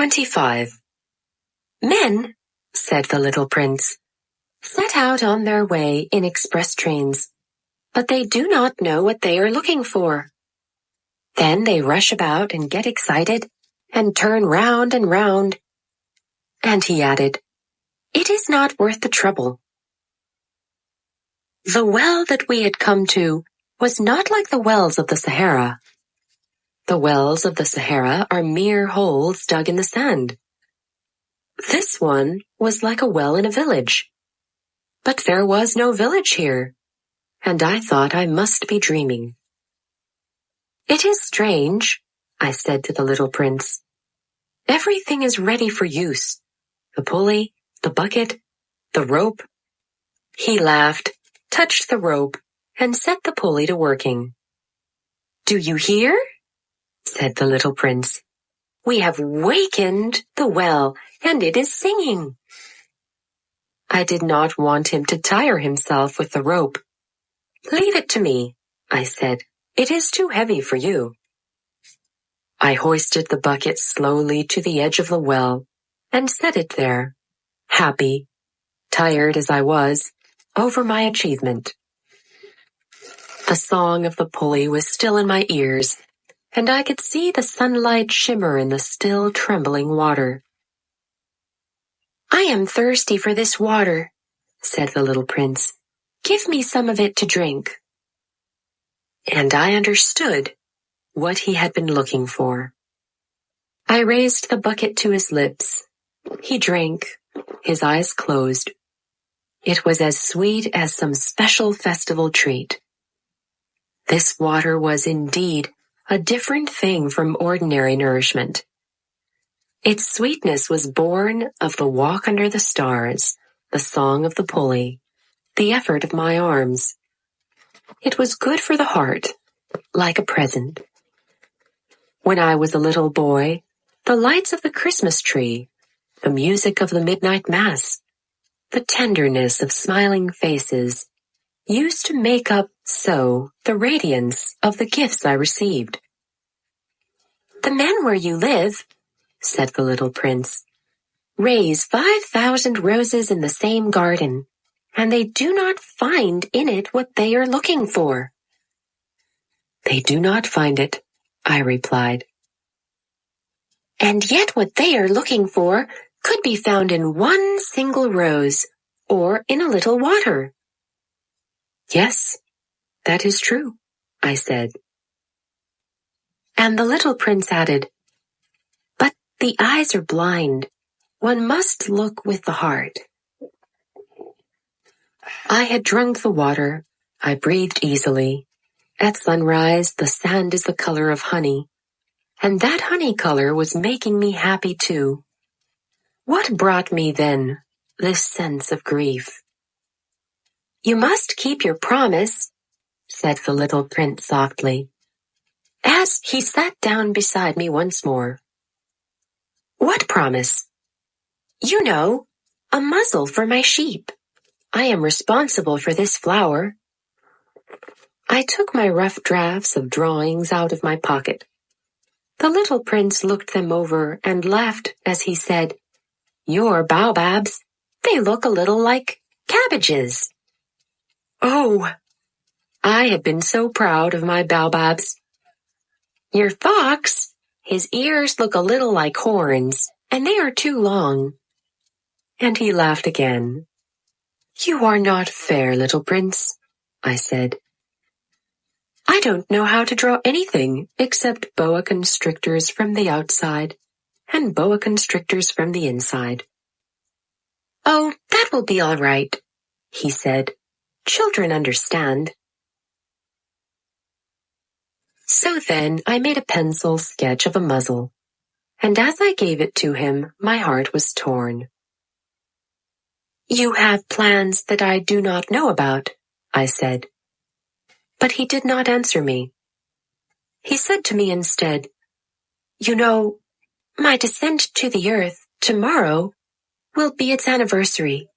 25. Men, said the little prince, set out on their way in express trains, but they do not know what they are looking for. Then they rush about and get excited and turn round and round. And he added, it is not worth the trouble. The well that we had come to was not like the wells of the Sahara. The wells of the Sahara are mere holes dug in the sand. This one was like a well in a village. But there was no village here, and I thought I must be dreaming. It is strange, I said to the little prince. Everything is ready for use. The pulley, the bucket, the rope. He laughed, touched the rope, and set the pulley to working. Do you hear? Said the little prince. We have wakened the well, and it is singing. I did not want him to tire himself with the rope. Leave it to me, I said. It is too heavy for you. I hoisted the bucket slowly to the edge of the well and set it there, happy, tired as I was, over my achievement. The song of the pulley was still in my ears, and I could see the sunlight shimmer in the still trembling water. I am thirsty for this water, said the little prince. Give me some of it to drink. And I understood what he had been looking for. I raised the bucket to his lips. He drank, his eyes closed. It was as sweet as some special festival treat. This water was indeed a different thing from ordinary nourishment. Its sweetness was born of the walk under the stars, the song of the pulley, the effort of my arms. It was good for the heart, like a present. When I was a little boy, the lights of the Christmas tree, the music of the midnight mass, the tenderness of smiling faces used to make up so the radiance of the gifts I received. The men where you live, said the little prince, raise 5,000 roses in the same garden, and they do not find in it what they are looking for. They do not find it, I replied. And yet what they are looking for could be found in one single rose or in a little water. Yes, that is true, I said. And the little prince added, but the eyes are blind. One must look with the heart. I had drunk the water. I breathed easily. At sunrise, the sand is the color of honey, and that honey color was making me happy too. What brought me then this sense of grief? You must keep your promise, said the little prince softly, as he sat down beside me once more. What promise? You know, a muzzle for my sheep. I am responsible for this flower. I took my rough drafts of drawings out of my pocket. The little prince looked them over and laughed as he said, Your baobabs, they look a little like cabbages. Oh, I had been so proud of my baobabs. Your fox, his ears look a little like horns, and they are too long. And he laughed again. You are not fair, little prince, I said. I don't know how to draw anything except boa constrictors from the outside and boa constrictors from the inside. Oh, that will be all right, he said. Children understand. So then I made a pencil sketch of a muzzle, and as I gave it to him, my heart was torn. You have plans that I do not know about, I said. But he did not answer me. He said to me instead, You know, my descent to the earth tomorrow will be its anniversary.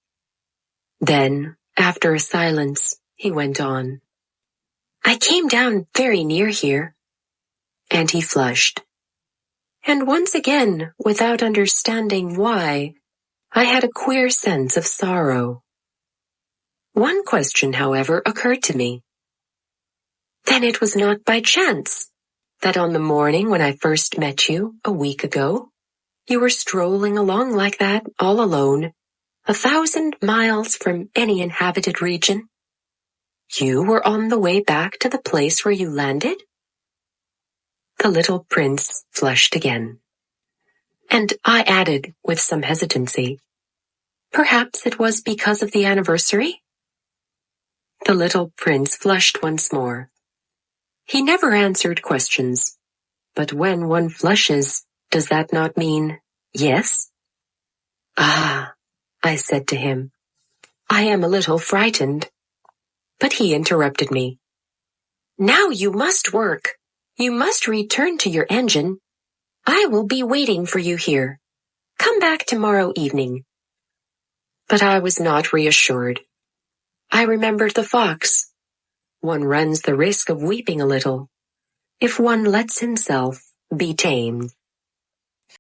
Then, after a silence, he went on. I came down very near here. And he flushed. And once again, without understanding why, I had a queer sense of sorrow. One question, however, occurred to me. Then it was not by chance that on the morning when I first met you a week ago, you were strolling along like that all alone, 1,000 miles from any inhabited region. You were on the way back to the place where you landed? The little prince flushed again. And I added with some hesitancy, perhaps it was because of the anniversary? The little prince flushed once more. He never answered questions, but when one flushes, does that not mean yes? Ah, I said to him, I am a little frightened. But he interrupted me. Now you must work. You must return to your engine. I will be waiting for you here. Come back tomorrow evening. But I was not reassured. I remembered the fox. One runs the risk of weeping a little if one lets himself be tamed.